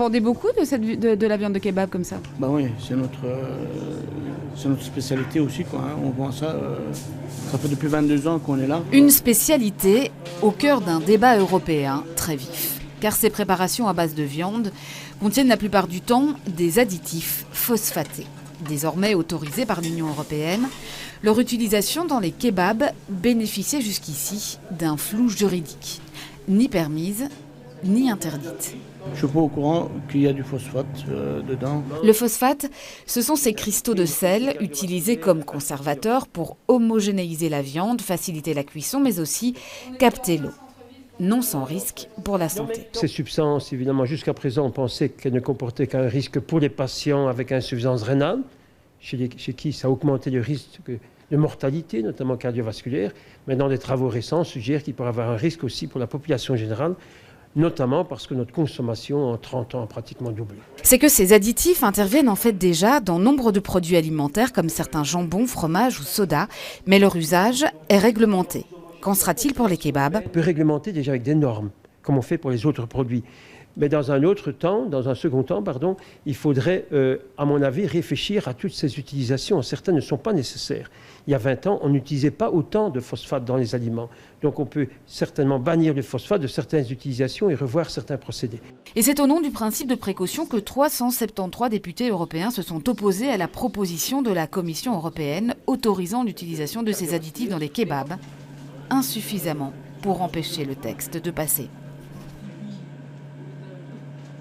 vendez beaucoup de la viande de kebab comme ça? Bah oui, c'est notre spécialité aussi, quoi, hein. On vend ça, ça fait depuis 22 ans qu'on est là. Une spécialité au cœur d'un débat européen très vif. Car ces préparations à base de viande contiennent la plupart du temps des additifs phosphatés. Désormais autorisés par l'Union européenne, leur utilisation dans les kebabs bénéficiait jusqu'ici d'un flou juridique. Ni permise, ni interdite. Je ne suis pas au courant qu'il y a du phosphate dedans. Le phosphate, ce sont ces cristaux de sel utilisés comme conservateurs pour homogénéiser la viande, faciliter la cuisson, mais aussi capter l'eau. Non sans risque pour la santé. Ces substances, évidemment, jusqu'à présent, on pensait qu'elles ne comportaient qu'un risque pour les patients avec insuffisance rénale, chez qui ça a augmenté le risque de mortalité, notamment cardiovasculaire. Maintenant, des travaux récents suggèrent qu'il pourrait y avoir un risque aussi pour la population générale, notamment parce que notre consommation en 30 ans a pratiquement doublé. C'est que ces additifs interviennent en fait déjà dans nombre de produits alimentaires comme certains jambons, fromages ou sodas, mais leur usage est réglementé. Qu'en sera-t-il pour les kebabs? On peut réglementer déjà avec des normes, comme on fait pour les autres produits. Mais dans un second temps, il faudrait, à mon avis, réfléchir à toutes ces utilisations. Certaines ne sont pas nécessaires. Il y a 20 ans, on n'utilisait pas autant de phosphate dans les aliments. Donc on peut certainement bannir le phosphate de certaines utilisations et revoir certains procédés. Et c'est au nom du principe de précaution que 373 députés européens se sont opposés à la proposition de la Commission européenne autorisant l'utilisation de ces additifs dans les kebabs, insuffisamment pour empêcher le texte de passer.